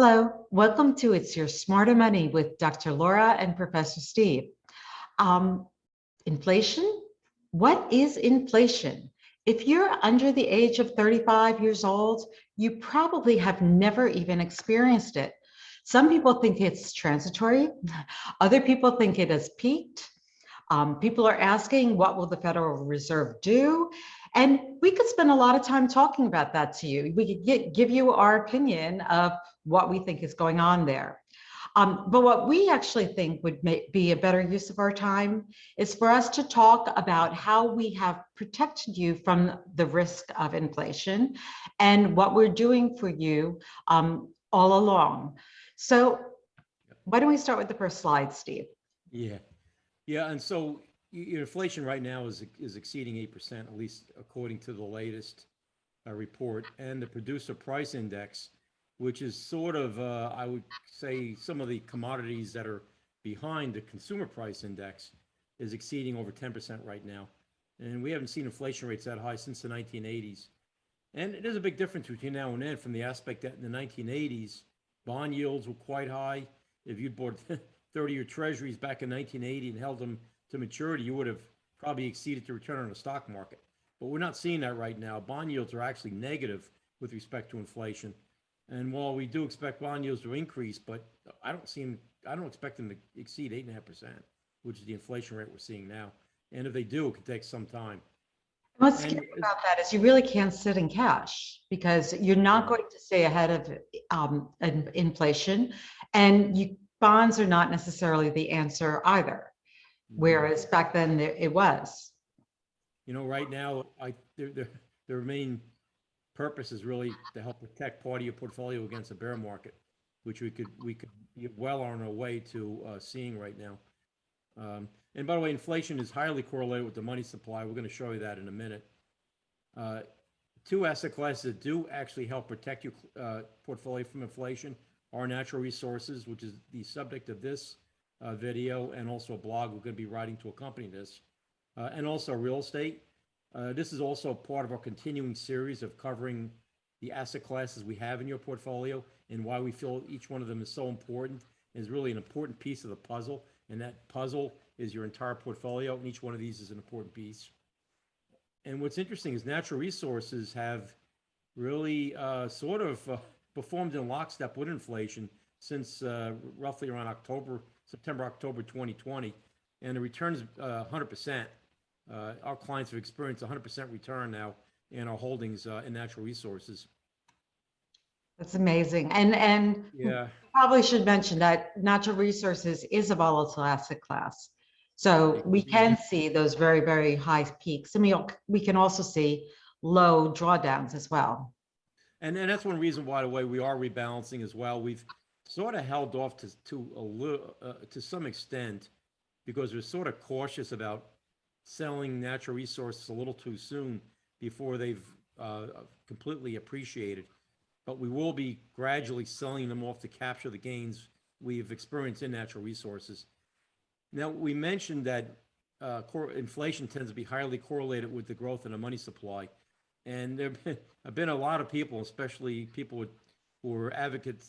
Hello, welcome to It's Your Smarter Money with Dr. Laura and Professor Steve. Inflation? What is inflation? If you're under the age of 35 years old, you probably have never even experienced it. Some people think it's transitory. Other people think it has peaked. People are asking, what will the Federal Reserve do? And we could spend a lot of time talking about that to you. We could give you our opinion of what we think is going on there. But what we actually think would be a better use of our time is for us to talk about how we have protected you from the risk of inflation and what we're doing for you all along. So why don't we start with the first slide, Steve? Yeah, and so your inflation right now is exceeding 8%, at least according to the latest report, and the producer price index, which is sort of, I would say, some of the commodities that are behind the consumer price index, is exceeding over 10% right now. And we haven't seen inflation rates that high since the 1980s. And there's a big difference between now and then from the aspect that in the 1980s, bond yields were quite high. If you'd bought 30-year treasuries back in 1980 and held them to maturity, you would have probably exceeded the return on the stock market. But we're not seeing that right now. Bond yields are actually negative with respect to inflation. And while we do expect bond yields to increase, but I don't expect them to exceed 8.5%, which is the inflation rate we're seeing now. And if they do, it could take some time. What's scary about that is you really can't sit in cash because you're not going to stay ahead of inflation, and bonds are not necessarily the answer either. Whereas back then it was. You know, right now, their main purpose is really to help protect part of your portfolio against a bear market, which we could be well on our way to seeing right now. And by the way, inflation is highly correlated with the money supply. We're going to show you that in a minute. Two asset classes that do actually help protect your portfolio from inflation are natural resources, which is the subject of this video, and also a blog we're going to be writing to accompany this, and also real estate. This is also part of our continuing series of covering the asset classes we have in your portfolio and why we feel each one of them is so important, is really an important piece of the puzzle. And that puzzle is your entire portfolio, and each one of these is an important piece. And what's interesting is natural resources have really performed in lockstep with inflation since roughly around September, October 2020, and the return's 100%. Our clients have experienced 100% return now in our holdings in natural resources. That's amazing. And yeah, probably should mention that natural resources is a volatile asset class. So we can see those very, very high peaks. And we can also see low drawdowns as well. And that's one reason why, the way we are rebalancing as well. We've sort of held off to some extent because we're sort of cautious about selling natural resources a little too soon before they've completely appreciated. But we will be gradually selling them off to capture the gains we've experienced in natural resources. Now, we mentioned that inflation tends to be highly correlated with the growth in the money supply. And there have been a lot of people, especially people who advocate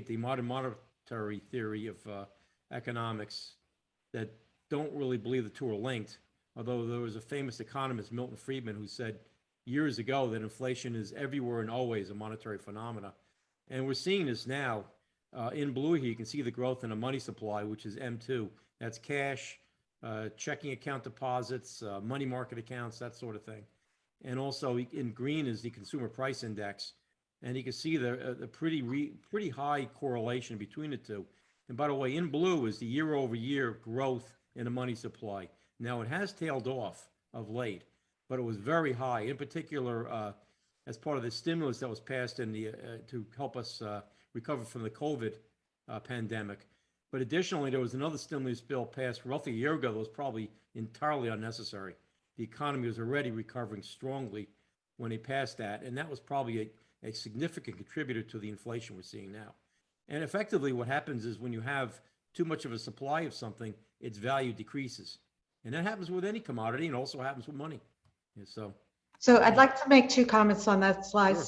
the modern monetary theory of economics, that don't really believe the two are linked. Although there was a famous economist, Milton Friedman, who said years ago that inflation is everywhere and always a monetary phenomena. And we're seeing this now. In blue here, you can see the growth in the money supply, which is M2. That's cash, checking account deposits, money market accounts, that sort of thing. And also in green is the consumer price index. And you can see the pretty high correlation between the two. And by the way, in blue is the year-over-year growth in the money supply. Now, it has tailed off of late, but it was very high, in particular as part of the stimulus that was passed in to help us recover from the COVID pandemic. But additionally, there was another stimulus bill passed roughly a year ago that was probably entirely unnecessary. The economy was already recovering strongly when they passed that, and that was probably a significant contributor to the inflation we're seeing now. And effectively, what happens is when you have too much of a supply of something, its value decreases. And that happens with any commodity, and also happens with money. And so I'd like to make two comments on that slide. Sure.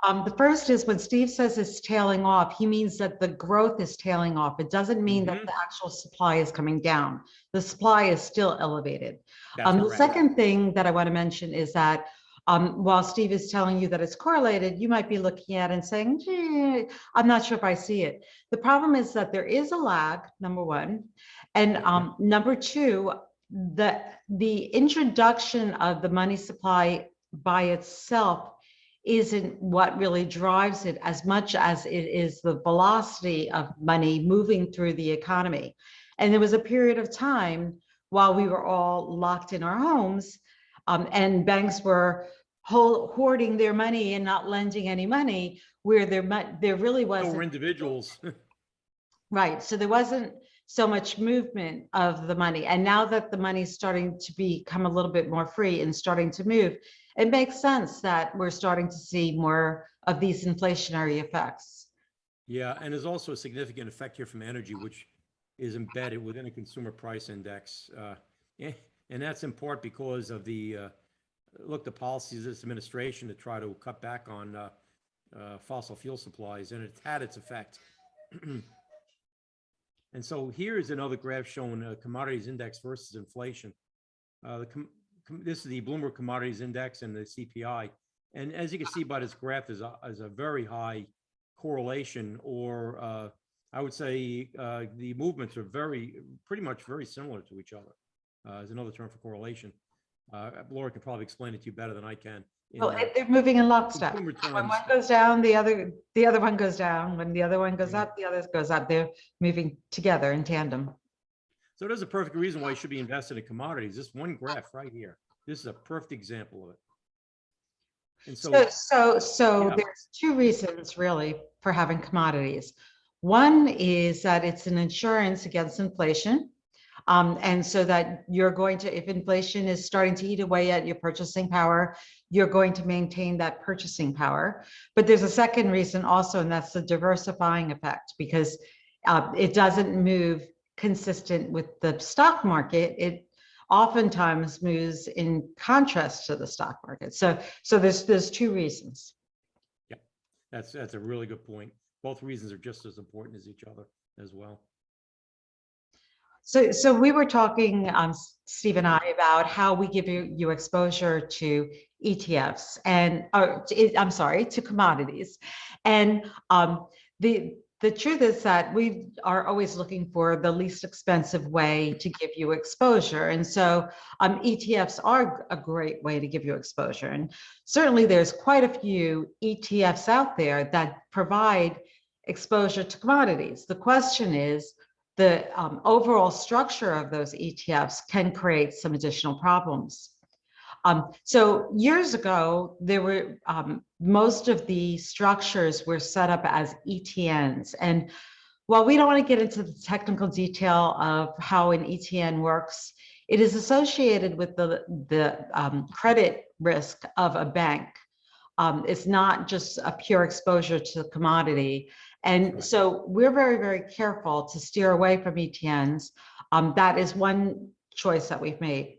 The first is when Steve says it's tailing off, he means that the growth is tailing off. It doesn't mean that the actual supply is coming down. The supply is still elevated. That's The correct. second thing that I want to mention is that while Steve is telling you that it's correlated, you might be looking at it and saying, gee, I'm not sure if I see it. The problem is that there is a lag, number one. And number two, the introduction of the money supply by itself isn't what really drives it as much as it is the velocity of money moving through the economy. And there was a period of time while we were all locked in our homes and banks were hoarding their money and not lending any money, where there really wasn't. Or individuals. Right. So there wasn't so much movement of the money. And now that the money is starting to become a little bit more free and starting to move, it makes sense that we're starting to see more of these inflationary effects. Yeah, and there's also a significant effect here from energy, which is embedded within a consumer price index. And that's in part because of the policies of this administration to try to cut back on fossil fuel supplies, and it's had its effect. And so here is another graph showing commodities index versus inflation. This is the Bloomberg Commodities Index and the CPI. And as you can see by this graph, there's a very high correlation, or I would say the movements are pretty much very similar to each other. Is another term for correlation. Laura can probably explain it to you better than I can. Well, they're moving in lockstep. When one goes down, the other one goes down. When the other one goes up, the other goes up. They're moving together in tandem. So there's a perfect reason why you should be invested in commodities. This one graph right here. This is a perfect example of it. And so there's two reasons really for having commodities. One is that it's an insurance against inflation. And so that you're going to, if inflation is starting to eat away at your purchasing power, you're going to maintain that purchasing power. But there's a second reason also, and that's the diversifying effect, because it doesn't move consistent with the stock market. It oftentimes moves in contrast to the stock market. So there's two reasons. Yeah, that's a really good point. Both reasons are just as important as each other as well. So we were talking, Steve and I, about how we give you exposure to ETFs and, to commodities. And the truth is that we are always looking for the least expensive way to give you exposure. And so ETFs are a great way to give you exposure. And certainly there's quite a few ETFs out there that provide exposure to commodities. The question is, the overall structure of those ETFs can create some additional problems. So years ago, there were most of the structures were set up as ETNs. And while we don't want to get into the technical detail of how an ETN works, it is associated with the credit risk of a bank. It's not just a pure exposure to the commodity. And so we're very, very careful to steer away from ETNs. That is one choice that we've made.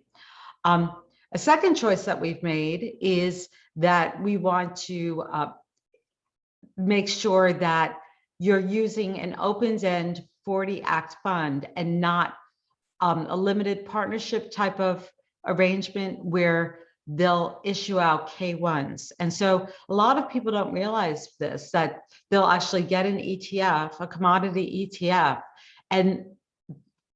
A second choice that we've made is that we want to make sure that you're using an open-end 40 Act fund and not a limited partnership type of arrangement where they'll issue out K1s. And so a lot of people don't realize this, that they'll actually get an ETF, a commodity ETF, and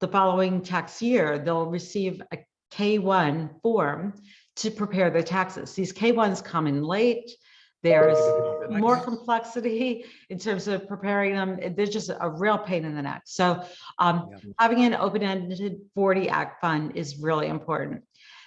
the following tax year, they'll receive a K1 form to prepare their taxes. These K1s come in late. There's more complexity in terms of preparing them. They're just a real pain in the neck. So having an open-ended 40 Act fund is really important.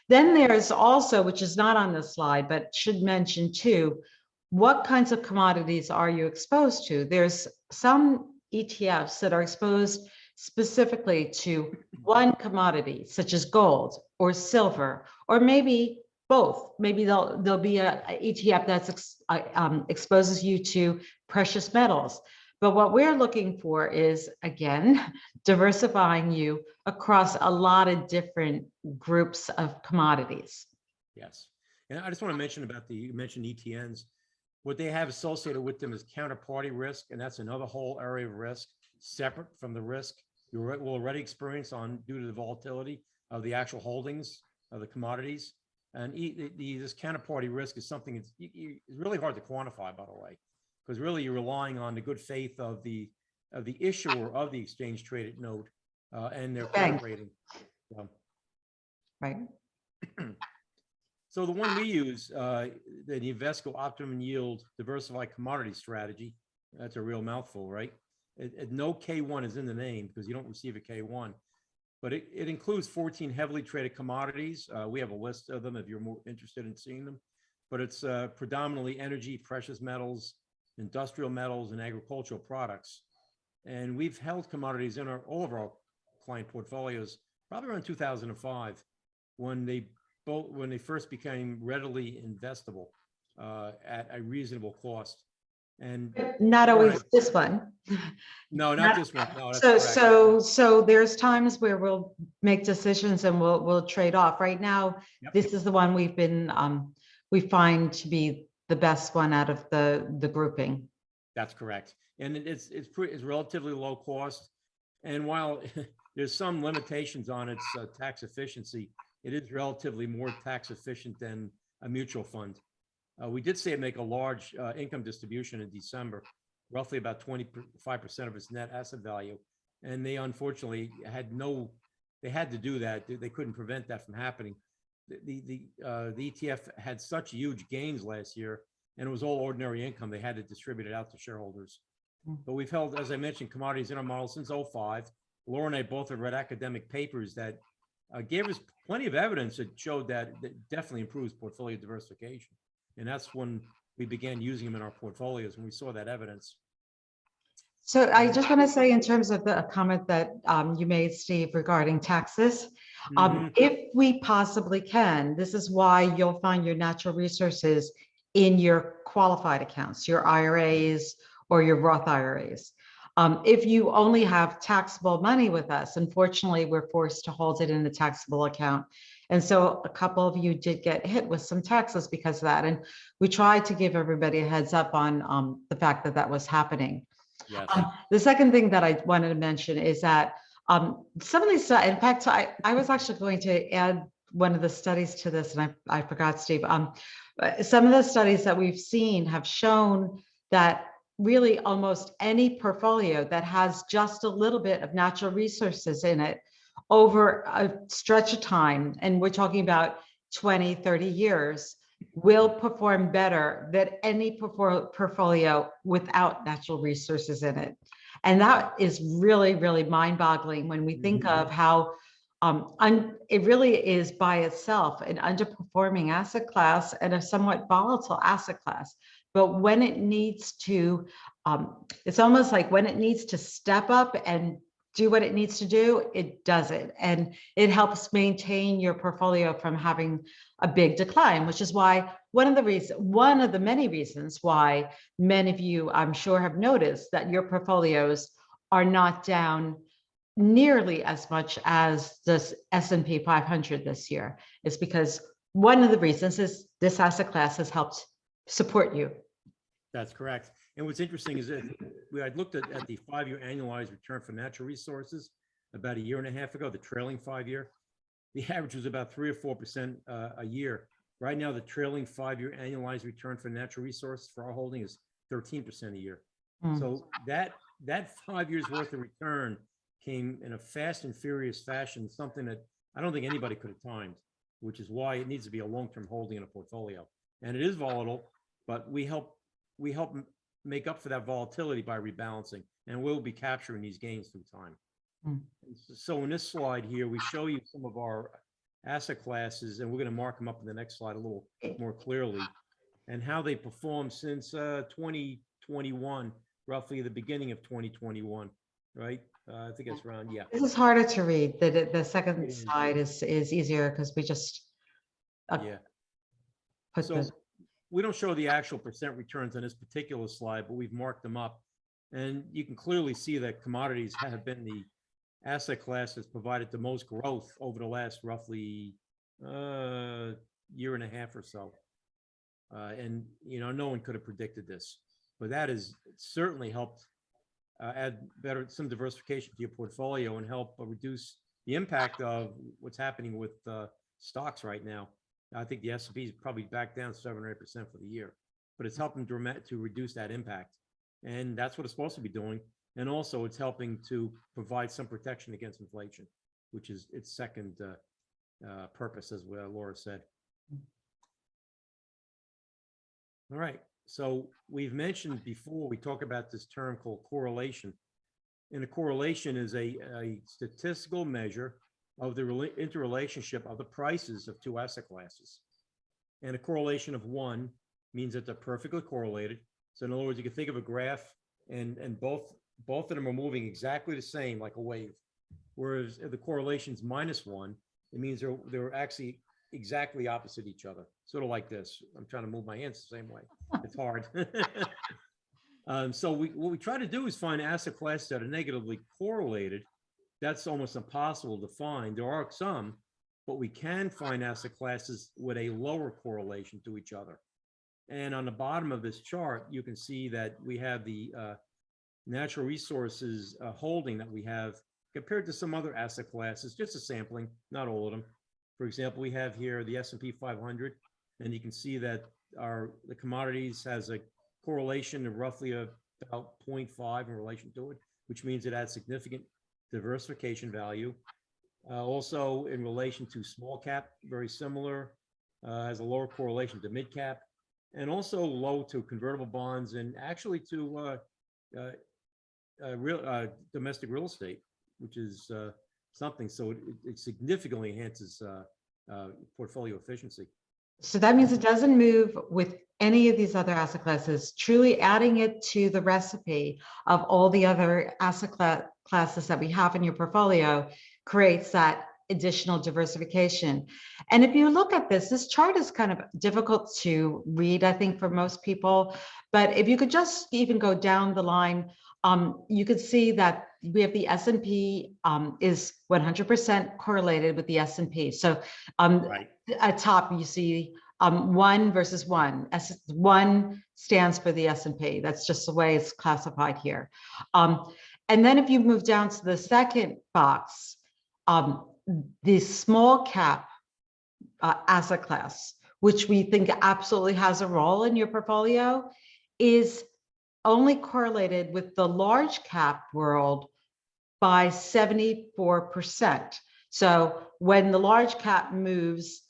Then there's also, which is not on this slide, but should mention too, what kinds of commodities are you exposed to? There's some ETFs that are exposed specifically to one commodity, such as gold or silver, or maybe both. Maybe there'll be a ETF that exposes you to precious metals. But what we're looking for is, again, diversifying you across a lot of different groups of commodities. Yes. And I just want to mention about you mentioned ETNs. What they have associated with them is counterparty risk, and that's another whole area of risk separate from the risk you will already experience on due to the volatility of the actual holdings of the commodities. And this counterparty risk is something it's really hard to quantify, by the way, because really you're relying on the good faith of the issuer of the exchange traded note and their credit rating. So, Right. so the one we use, the Invesco Optimum Yield Diversified Commodity Strategy, that's a real mouthful, right? No K1 is in the name because you don't receive a K1, but it includes 14 heavily traded commodities. We have a list of them if you're more interested in seeing them, but it's predominantly energy, precious metals, industrial metals, and agricultural products. And we've held commodities in all of our client portfolios probably around 2005 when they first became readily investable at a reasonable cost. And not always this one. No, not this one. No, that's so, correct. so there's times where we'll make decisions and we'll trade off. Right now, Yep. this is the one we've been we find to be the best one out of the grouping. That's correct, and it's relatively low cost. And while there's some limitations on its tax efficiency, it is relatively more tax efficient than a mutual fund. We did see it make a large income distribution in December, roughly about 25% of its net asset value. And they unfortunately they had to do that. They couldn't prevent that from happening. The ETF had such huge gains last year, and it was all ordinary income. They had to distribute it out to shareholders. But we've held, as I mentioned, commodities in our model since 2005. Laura and I both have read academic papers that gave us plenty of evidence that showed that definitely improves portfolio diversification. And that's when we began using them in our portfolios, when we saw that evidence. So I just want to say, in terms of the comment that you made, Steve, regarding taxes, if we possibly can, this is why you'll find your natural resources in your qualified accounts, your IRAs or your Roth IRAs. If you only have taxable money with us, unfortunately, we're forced to hold it in a taxable account. And so a couple of you did get hit with some taxes because of that. And we tried to give everybody a heads up on the fact that that was happening. Yes. The second thing that I wanted to mention is that some of these, in fact, I was actually going to add one of the studies to this, and I forgot, Steve. Some of the studies that we've seen have shown that really almost any portfolio that has just a little bit of natural resources in it over a stretch of time, and we're talking about 20, 30 years, will perform better than any portfolio without natural resources in it. And that is really, really mind-boggling when we think of how it really is by itself an underperforming asset class and a somewhat volatile asset class. But when it needs to, it's almost like when it needs to step up and do what it needs to do, it does it. And it helps maintain your portfolio from having a big decline, which is why one of the many reasons why many of you, I'm sure, have noticed that your portfolios are not down nearly as much as the S&P 500 this year, is because one of the reasons is this asset class has helped support you. That's correct. And what's interesting is that I'd looked at the 5-year annualized return for natural resources about a year and a half ago, the trailing 5-year. The average was about 3 or 4% a year. Right now, the trailing 5-year annualized return for natural resources for our holding is 13% a year. So that 5 years worth of return came in a fast and furious fashion, something that I don't think anybody could have timed, which is why it needs to be a long-term holding in a portfolio. And it is volatile, but we help make up for that volatility by rebalancing, and we'll be capturing these gains through time. So in this slide here, we show you some of our asset classes, and we're going to mark them up in the next slide a little more clearly, and how they performed since 2021, roughly the beginning of 2021, right? I think it's around, yeah. This is harder to read. The second slide is easier because we just put so we don't show the actual percent returns on this particular slide, but we've marked them up. And you can clearly see that commodities have been the asset class that's provided the most growth over the last roughly year and a half or so. And, no one could have predicted this, but that has certainly helped add some diversification to your portfolio and help reduce the impact of what's happening with stocks right now. I think the S&P is probably back down 7 or 8% for the year, but it's helping to reduce that impact. And that's what it's supposed to be doing. And also it's helping to provide some protection against inflation, which is its second purpose, as Laura said. All right. So we've mentioned before, we talk about this term called correlation. And a correlation is a statistical measure of the interrelationship of the prices of two asset classes. And a correlation of 1 means that they're perfectly correlated. So in other words, you can think of a graph and both of them are moving exactly the same, like a wave. Whereas if the correlation's -1, it means they're actually exactly opposite each other. Sort of like this. I'm trying to move my hands the same way. It's hard. So what we try to do is find asset classes that are negatively correlated. That's almost impossible to find. There are some, but we can find asset classes with a lower correlation to each other. And on the bottom of this chart, you can see that we have the natural resources holding that we have compared to some other asset classes, just a sampling, not all of them. For example, we have here the S&P 500, and you can see that the commodities has a correlation of roughly about 0.5 in relation to it, which means it adds significant diversification value. Also in relation to small cap, very similar, has a lower correlation to mid cap, and also low to convertible bonds and actually to domestic real estate, which is something. So it significantly enhances portfolio efficiency. So that means it doesn't move with any of these other asset classes, truly adding it to the recipe of all the other asset classes that we have in your portfolio creates that additional diversification. And if you look at this chart is kind of difficult to read, I think, for most people. But if you could just even go down the line, you could see that we have the S&P is 100% correlated with the S&P. So Right. at top, you see 1 versus 1. 1 stands for the S&P. That's just the way it's classified here. And then if you move down to the second box, the small cap asset class, which we think absolutely has a role in your portfolio, is only correlated with the large cap world by 74%. So when the large cap moves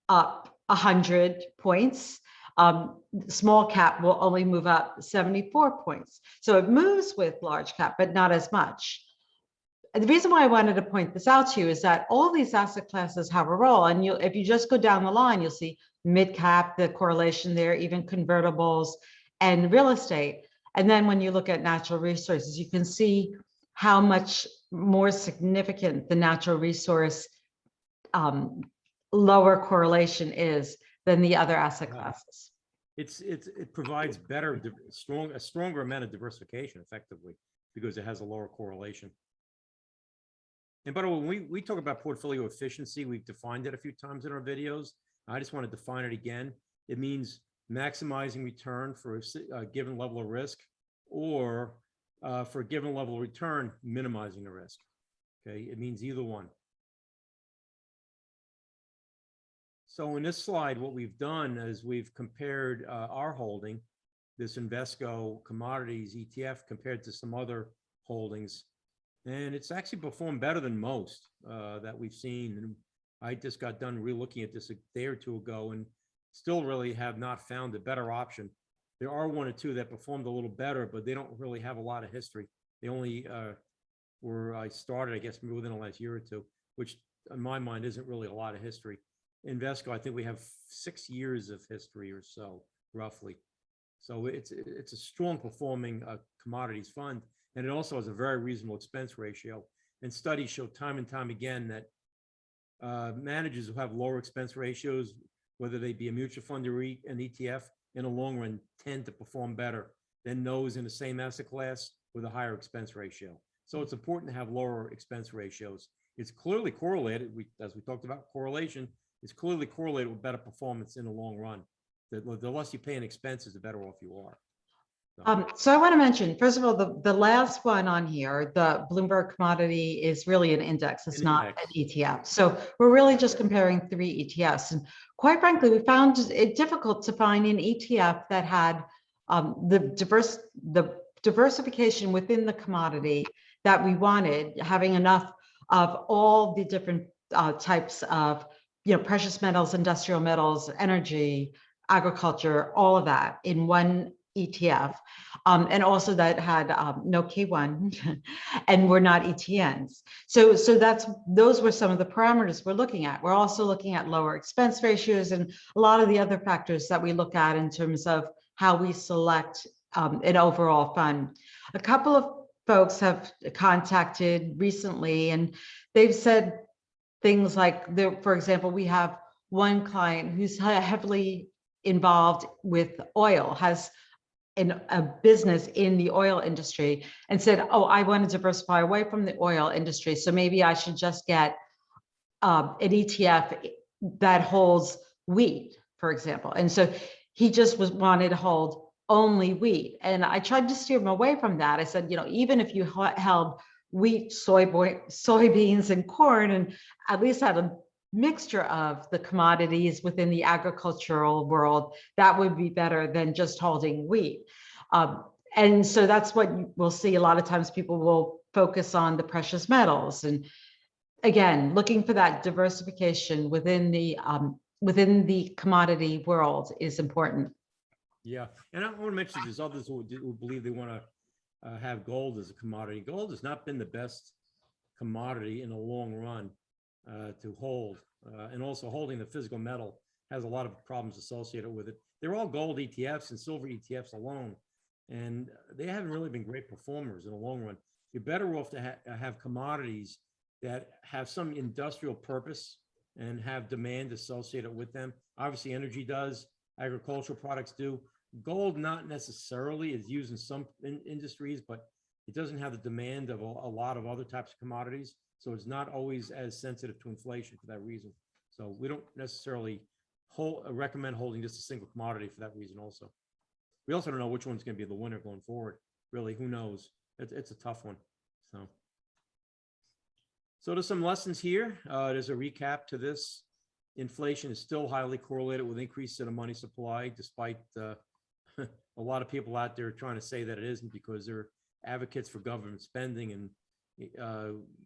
up 100 points, small cap will only move up 74 points. So it moves with large cap, but not as much. And the reason why I wanted to point this out to you is that all these asset classes have a role. And if you just go down the line, you'll see mid cap, the correlation there, even convertibles and real estate. And then when you look at natural resources, you can see how much more significant the natural resource lower correlation is than the other asset classes. It provides a stronger amount of diversification effectively because it has a lower correlation. And by the way, when we talk about portfolio efficiency, we've defined it a few times in our videos. I just want to define it again. It means maximizing return for a given level of risk, or for a given level of return, minimizing the risk. Okay, it means either one. So in this slide, what we've done is we've compared our holding, this Invesco Commodities ETF, compared to some other holdings. And it's actually performed better than most that we've seen. And I just got done re-looking at this a day or two ago and still really have not found a better option. There are 1 or 2 that performed a little better, but they don't really have a lot of history. They only I started, I guess, within the last year or 2, which in my mind isn't really a lot of history. Invesco, I think we have 6 years of history or so, roughly. So it's a strong performing commodities fund. And it also has a very reasonable expense ratio. And studies show time and time again that managers who have lower expense ratios, whether they be a mutual fund or an ETF, in the long run tend to perform better than those in the same asset class with a higher expense ratio. So it's important to have lower expense ratios. It's clearly correlated, as we talked about correlation, it's clearly correlated with better performance in the long run. The less you pay in expenses, the better off you are. So I want to mention, first of all, the last one on here, the Bloomberg commodity is really an index. It's not an ETF. So we're really just comparing 3 ETFs. And quite frankly, we found it difficult to find an ETF that had the diversification within the commodity that we wanted, having enough of all the different types of, precious metals, industrial metals, energy, agriculture, all of that in one ETF, and also that had no K1 and we're not ETNs. So those were some of the parameters we're looking at. We're also looking at lower expense ratios and a lot of the other factors that we look at in terms of how we select an overall fund. A couple of folks have contacted recently and they've said things like, for example, we have one client who's heavily involved with oil, has in a business in the oil industry, and said, oh, I want to diversify away from the oil industry. So maybe I should just get an ETF that holds wheat, for example. And so he just wanted to hold only wheat. And I tried to steer him away from that. I said, even if you held wheat, soybeans, and corn, and at least had a mixture of the commodities within the agricultural world, that would be better than just holding wheat. And so that's what we'll see. A lot of times people will focus on the precious metals. And again, looking for that diversification within the commodity world is important. Yeah, and I want to mention there's others who believe they want to have gold as a commodity. Gold has not been the best commodity in the long run to hold, and also holding the physical metal has a lot of problems associated with it. They're all gold ETFs and silver ETFs alone, and they haven't really been great performers in the long run. You're better off to have commodities that have some industrial purpose and have demand associated with them. Obviously, energy does, agricultural products do. Gold, not necessarily, is used in some industries, but it doesn't have the demand of a lot of other types of commodities. So it's not always as sensitive to inflation for that reason. So we don't necessarily recommend holding just a single commodity for that reason also. We also don't know which one's going to be the winner going forward. Really, who knows? It's a tough one. So there's some lessons here. There's a recap to this. Inflation is still highly correlated with increase in the money supply, despite a lot of people out there trying to say that it isn't, because they're advocates for government spending and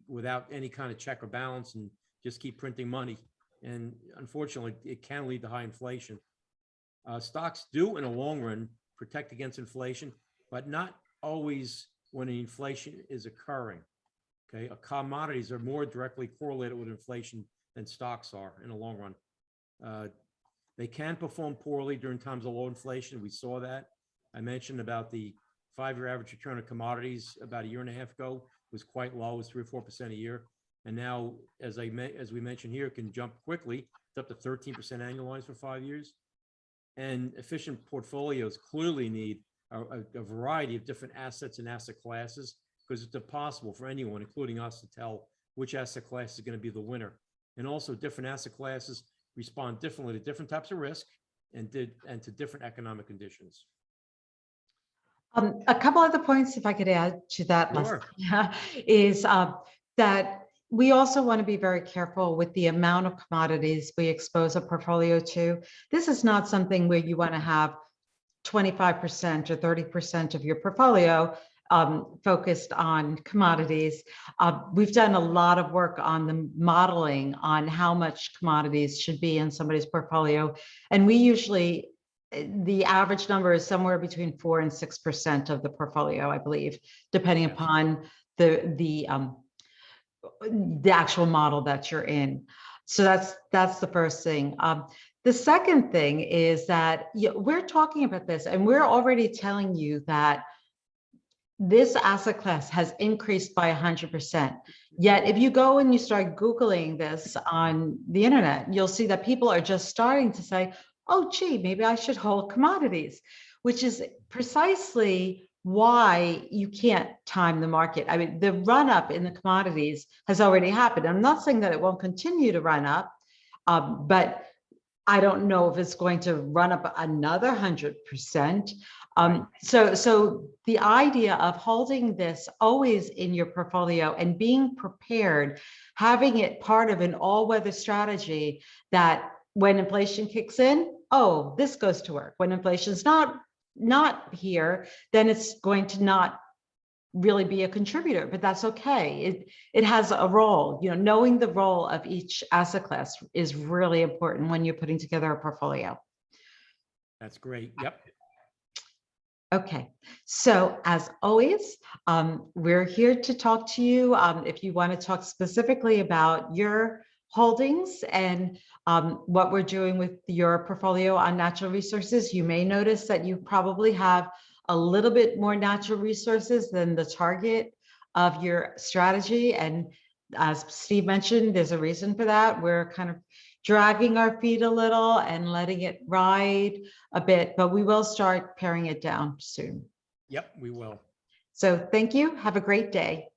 without any kind of check or balance, and just keep printing money. And unfortunately, it can lead to high inflation. Stocks do, in the long run, protect against inflation, but not always when the inflation is occurring. Okay, commodities are more directly correlated with inflation than stocks are in the long run. They can perform poorly during times of low inflation. We saw that. I mentioned about the 5-year average return of commodities about a year and a half ago was quite low, it was 3 or 4% a year. And now, as we mentioned here, it can jump quickly. It's up to 13% annualized for 5 years. And efficient portfolios clearly need a variety of different assets and asset classes, because it's impossible for anyone, including us, to tell which asset class is going to be the winner. And also, different asset classes respond differently to different types of risk and to different economic conditions. A couple other points, if I could add to that, Sure. is that we also want to be very careful with the amount of commodities we expose a portfolio to. This is not something where you want to have 25% or 30% of your portfolio focused on commodities. We've done a lot of work on the modeling on how much commodities should be in somebody's portfolio. And we usually, the average number is somewhere between 4 and 6% of the portfolio, I believe, depending upon the actual model that you're in. So that's the first thing. The second thing is that we're talking about this and we're already telling you that this asset class has increased by 100%. Yet if you go and you start Googling this on the internet, you'll see that people are just starting to say, oh, gee, maybe I should hold commodities, which is precisely why you can't time the market. I mean, the run up in the commodities has already happened. I'm not saying that it won't continue to run up, but I don't know if it's going to run up another 100%. Right. So the idea of holding this always in your portfolio and being prepared, having it part of an all-weather strategy that when inflation kicks in, oh, this goes to work. When inflation's not here, then it's going to not really be a contributor, but that's okay. It has a role. Knowing the role of each asset class is really important when you're putting together a portfolio. That's great. Yep. Okay, so as always, we're here to talk to you. If you want to talk specifically about your holdings and what we're doing with your portfolio on natural resources, you may notice that you probably have a little bit more natural resources than the target of your strategy. And as Steve mentioned, there's a reason for that. We're kind of dragging our feet a little and letting it ride a bit, but we will start paring it down soon. Yep, we will. So thank you. Have a great day.